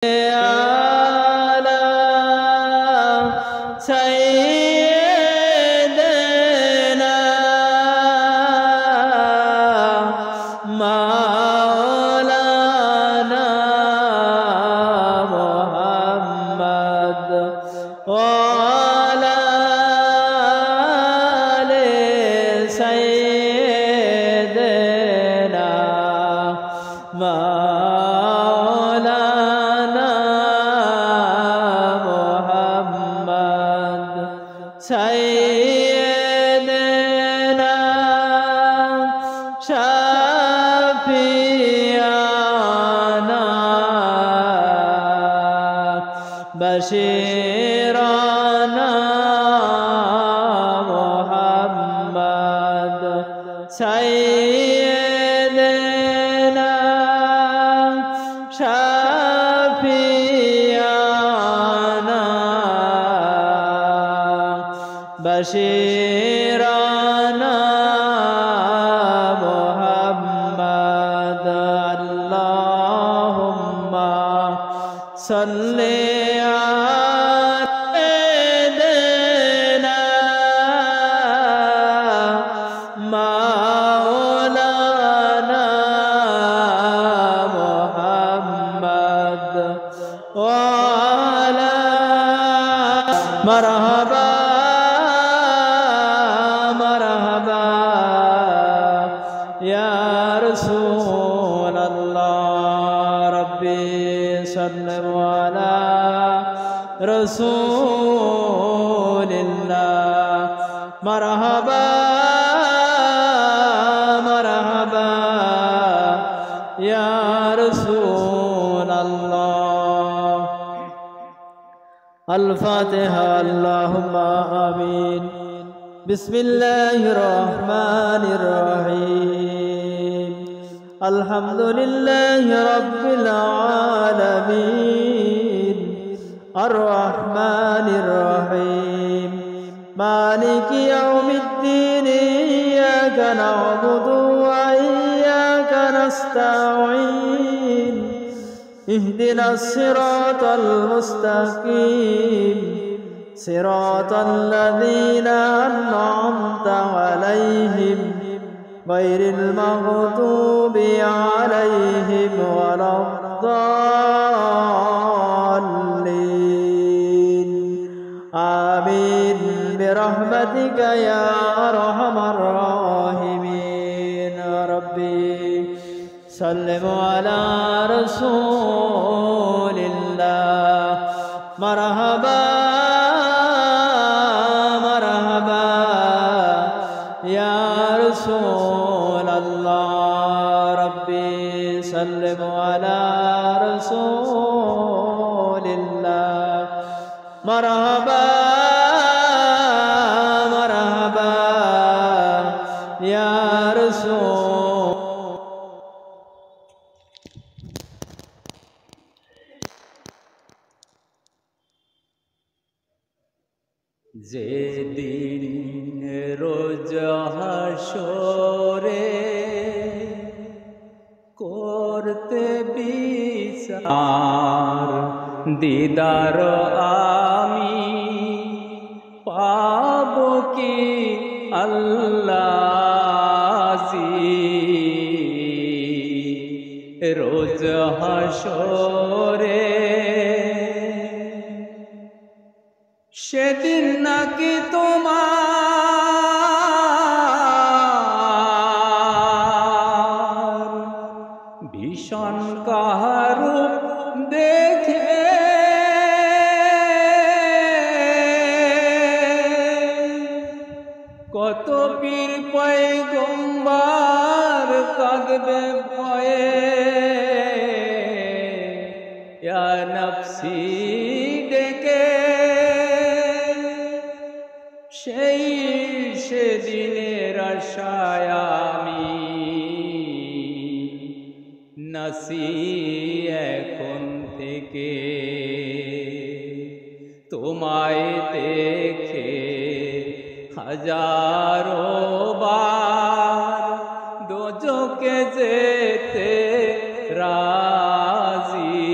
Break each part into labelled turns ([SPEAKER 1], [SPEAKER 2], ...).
[SPEAKER 1] على سيدنا مولانا محمد وعلى آل سيدنا مولانا محمد سيدنا شفيعنا بشيرنا محمد سيدنا شفيعنا بشيرنا محمد اللهم صل على سيدنا مولانا محمد وعلى مرحبا مرحبا يا رسول الله ربي صل على رسول الله مرحبا مرحبا يا رسول الله الفاتحة اللهم آمين بسم الله الرحمن الرحيم الحمد لله رب العالمين الرحمن الرحيم مالك يوم الدين إياك نعبد وإياك نستعين اهدنا الصراط المستقيم صراط الذين أنعمت عليهم غير المغضوب عليهم ولا الضالين آمين برحمتك يا أرحم الراحمين ربي سلم على رسول الله مرحبا مرحبا يا رسول الله ربي سلم على رسول الله مرحبا مرحبا يا رسول যেদিন রোজ হাসরে করতে বিচার দিদার আমি পাব কি আল্লাহজি রোজ হাসরে সেদিন নাকি তোমার ভীষণ কারূপ দেখে কত পীর পয়গম্বর কাঁদবে ভয়ে ইয়া নফসি ডেকে সেই সেদিনের আশায় আমি নাসি এখন থেকে তোমায় দেখে হাজারো বার দোজখে যেতে রাজি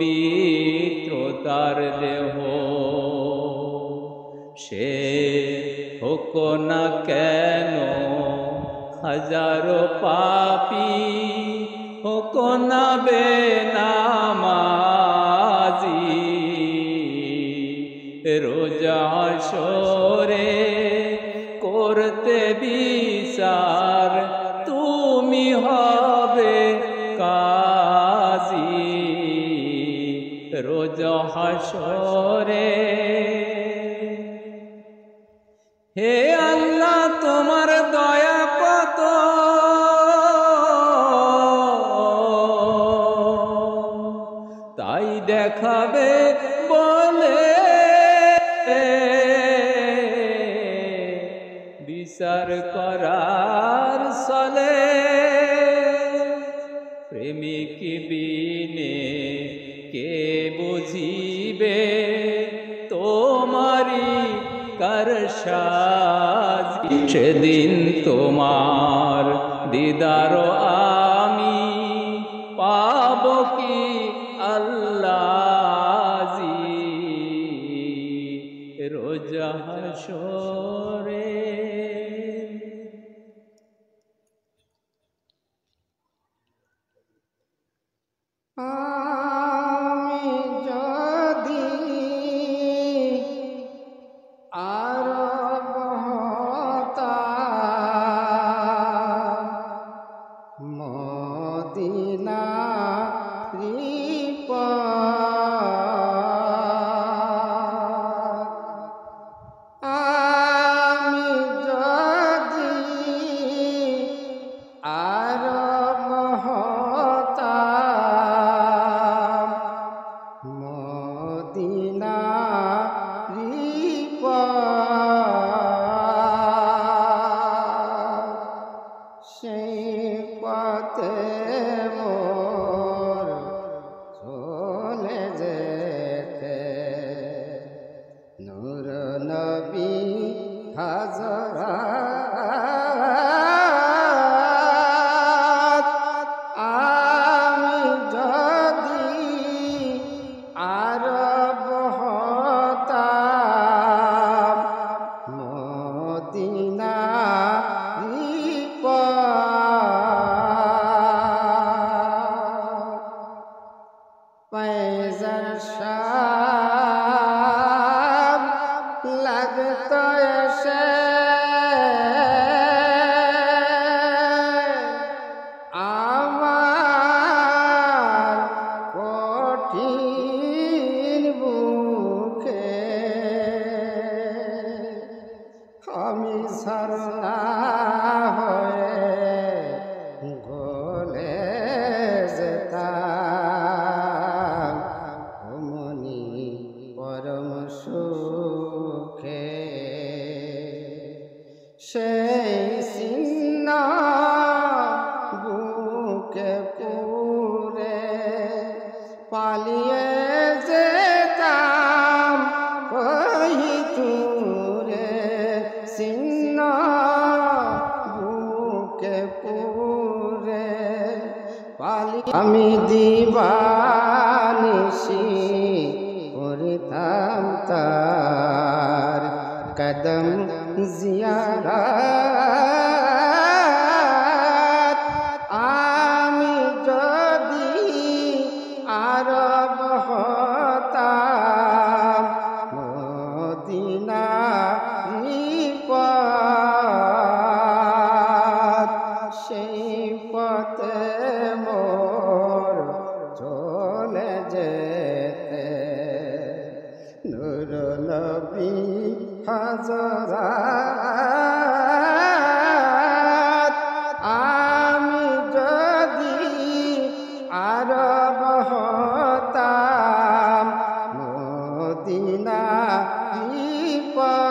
[SPEAKER 1] পবিত্রতার দেহ। সে হোক না কেন হাজারো পাপী, হোক না বেনামাজি, রোজ হাসরে করতে বিচার তুমি হবে কাজী। রোজ হাসরে হে আল্লাহ তোমার দয়া কত, তাই দেখাবে বলে বিচার করার চলে। প্রেমিক বিনে কে বুঝিবে তোমারি কারসাজি। সেদিন তোমার দিদার আমি পাব কি আল্লাহজি, রোজ হাসরে।
[SPEAKER 2] আমি যদি আরব হতাম, মদিনারি পথ। আমি যদি আরব হতাম, মদিনারি পথ। সেই পথে মোর চলে যেতে নূর নবী হযরত। আমি যদি আরব হতাম, মদিনারি পথ। पैजर शाम लगता ऐसे আমার কঠিন বুকে। আমি ঝরনা হয়ে গলে যেতাম অমনি পরম সুখে। সেই চিহ্ন বুকে পুরে পালিয়ে যেতাম ওই দূরে। চিহ্ন বুকে পুরে পালিয়ে আমি দিবানিশি করিতাম তার কদম জিয়ারত। আমি যদি আরব হতাম, মদিনারি পথ। সেই পথে মোর চলে যেতে নূর নবী হযরত। আমি যদি আরব হতাম, মদিনারি পথ।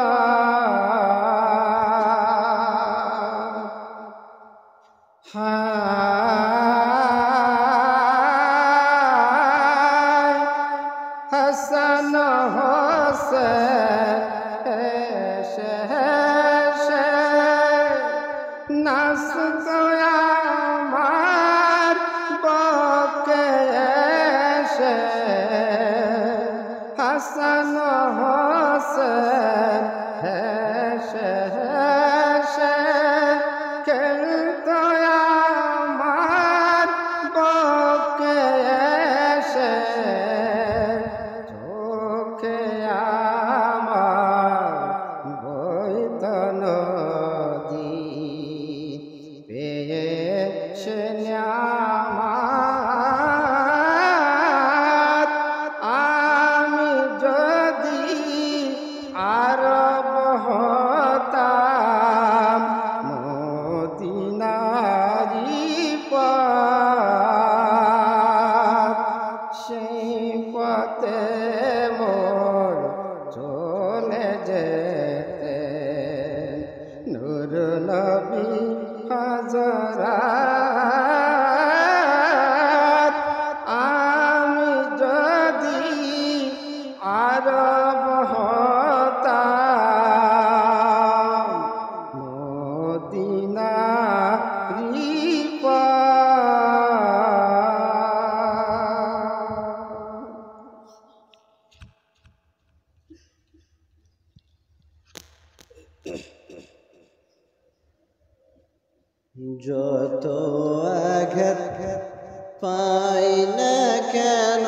[SPEAKER 2] হাসান হোসেন নাচ আমার বকে এসে কিয়ামত আমি যদি আরব হতাম মদিনারি পথ সেই পথে মোর চলে যেতে নূর নবী হযরত আমি যদি আরব হতাম মদিনারি
[SPEAKER 3] যত আঘাত পাই না কেন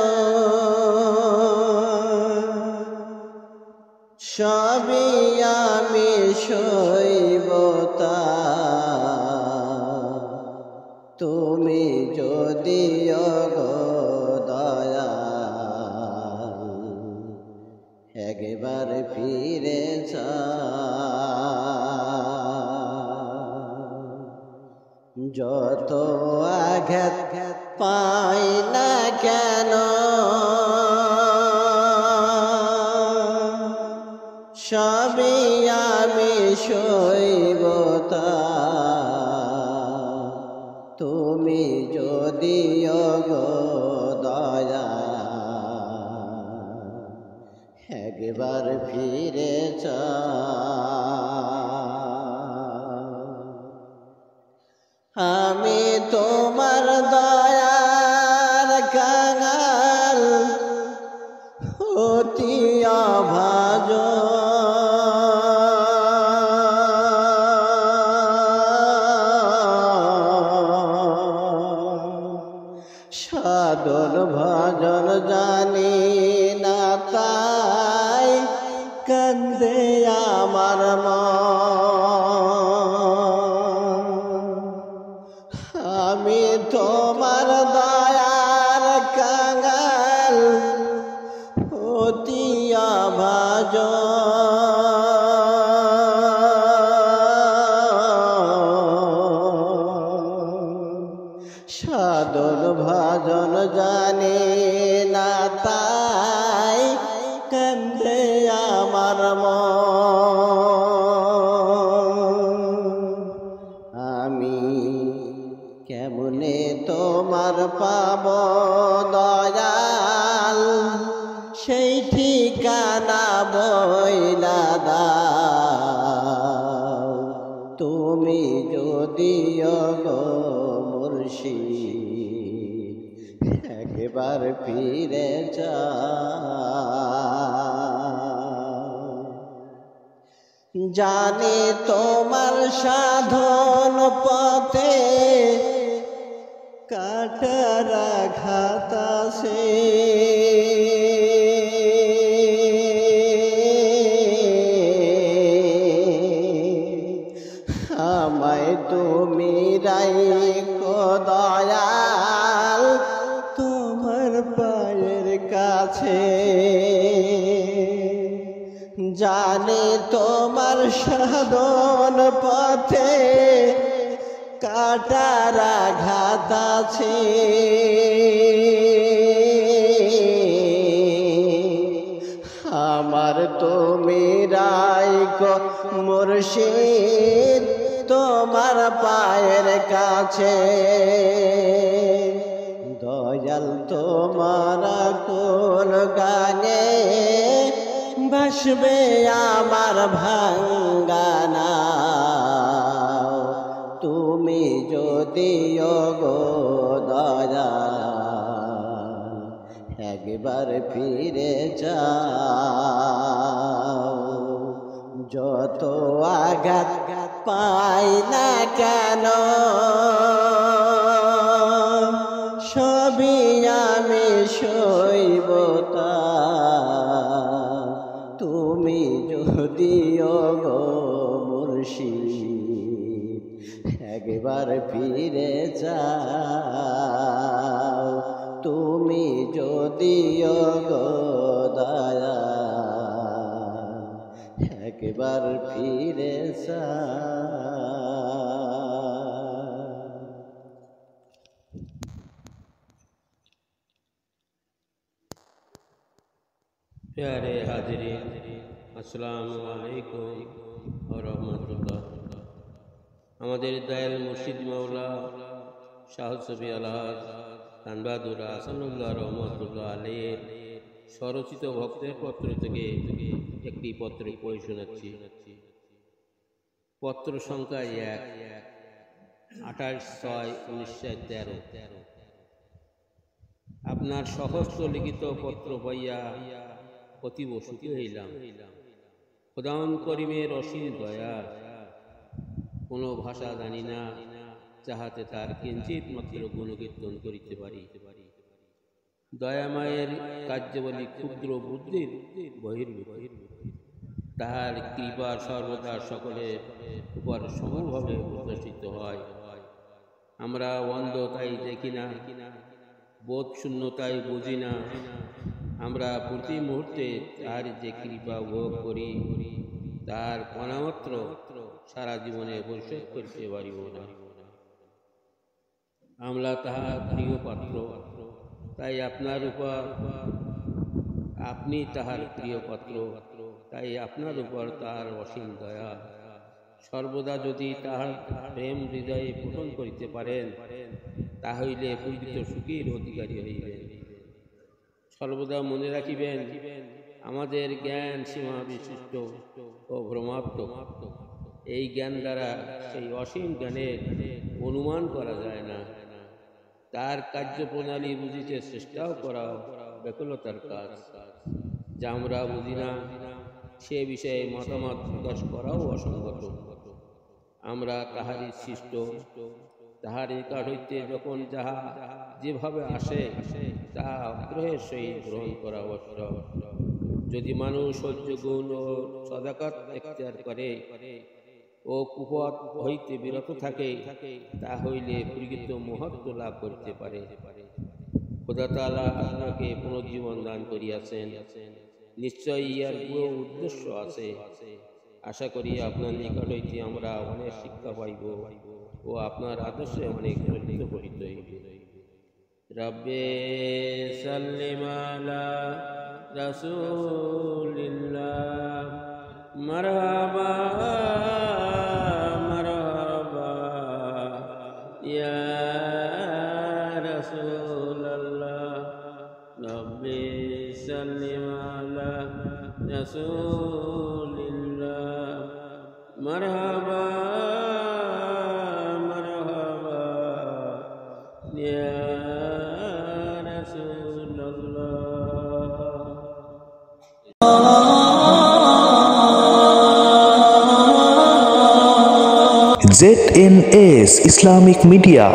[SPEAKER 3] সবই আমি সইব তা তুমি যদি দয়াল একবার ফিরে যত আঘাত পাই না কেন সবই আমি সইব তা তুমি যদি দয়াল একবার ফিরে আমি তোমার দয়ার কাঙাল অতি সাধন ভজন জানি না তাই কান্দে আমার মন আমি তোমার দয়ার কাঙাল অতি সাধন ভজন জানি না তাই কান্দে আমার মন আমি কেমনে তোমার পাব দয়াল সেই ঠিকানা বইলা দাও তুমি যদিও গো মুর্শিদ একবার ফিরে জানি তোমার সাধন পথে কাটার আঘাত আছে আমায় তুমি রাইখো দয়াল তোমার পায়ের কাছে জানি তোমার সাধন পথে কাটার আঘাত আছে আমার তুমি রাইখো মুর্শিদ তোমার পায়ের কাছে দয়াল তোমার কোন গানে ভাসবে আমার ভাঙ্গানা তুমি যদিও গো দয়াল একবার ফিরে যাও যত আঘাত পাই না কেন সবই আমি সইব তা তুমি যদিও গো মুর্শিদ একবার একবার ফিরে যাও তুমি যদিও গো দয়াল, একবার ফিরে যাও।
[SPEAKER 4] प्यारे हाजिरीन, अस्सलामु अलैकुम व रहमतुल्लाह। আমাদের দয়াল মুর্শিদ মাওলা শাহ সফি আলহাজ তানবাদুর হাসানুল্লাহ রহমতুল্লাহ আলাইহির স্বরচিত ভক্তের পত্র থেকে একটি পত্র পড়ে শোনাচ্ছি। পত্র সংখ্যা 1-28/6/1913। আপনার সহস্র লিখিত পত্র পাইয়া অতীব সুখী হইলাম। খোদাউন করিমের অসীম দয়া, কোনো ভাষা জানি না যাহাতে তার কিঞ্চিত মাত্র গুণকীর্তন করিতে পারি। দয়াময়ের কার্যাবলী ক্ষুদ্র বুদ্ধির বহির্ভূত, তাহার কৃপা সর্বদা সকলের উপর সমভাবে প্রদর্শিত হয়। আমরা অন্ধ তাই দেখি না, বোধ শূন্য তাই বুঝি না। আমরা প্রতি মুহূর্তে তার যে কৃপা ভোগ করি, তার কণামাত্র সারা জীবনে পরিশোধ করতে পারিব না। আমরা তাহার প্রিয় পাত্র, তাই আপনার উপর, আপনি তাহার প্রিয় পাত্র, তাই আপনার উপর তাহার অসীম দয়া। সর্বদা যদি তাহার প্রেম হৃদয়ে পোষণ করিতে পারেন, তাহলে প্রকৃত সুখীর অধিকারী হইবেন। সর্বদা মনে রাখিবেন, আমাদের জ্ঞান সীমা বিশিষ্ট ও ভ্রমাত্মক। এই জ্ঞান দ্বারা সেই অসীম জ্ঞানের অনুমান করা যায় না। তার কার্যপ্রণালী বুঝিতে চেষ্টাও করা ব্যাকুলতার কাজ। যা আমরা বুঝি না, সে বিষয়ে মতামত প্রকাশ করাও অসঙ্গত। আমরা তাহারই সৃষ্ট, তাহার নিকট হইতে যখন যাহা যেভাবে আসে, তাহা আগ্রহের সহিত গ্রহণ করা আবশ্যক। যদি মানুষ সহ্য গুণ ও সদাকত এখতিয়ার করে ও কুপথ হইতে বিরত থাকে, তা হইলে প্রকৃত মহত্ব লাভ করিতে পারে। খোদা তাআলা আপনাকে পুনর্জীবন দান করিয়াছেন, নিশ্চয়ই ইহার পুরো উদ্দেশ্য আছে। আশা করি আপনার নিকট হইতে আমরা অনেক শিক্ষা পাইব ও আপনার আদর্শে অনেক চলিত করিতে হইবে। রব্বে সাল্লিম আলা রাসূলিল্লাহ, মারহাবা মারহাবা ইয়া রাসূলুল্লাহ। রব্বে সাল্লিম আলা রাসূলিল্লাহ, মারহাবা মারহাবা ইয়া রাসূলুল্লাহ।
[SPEAKER 5] ZNS Islamic Media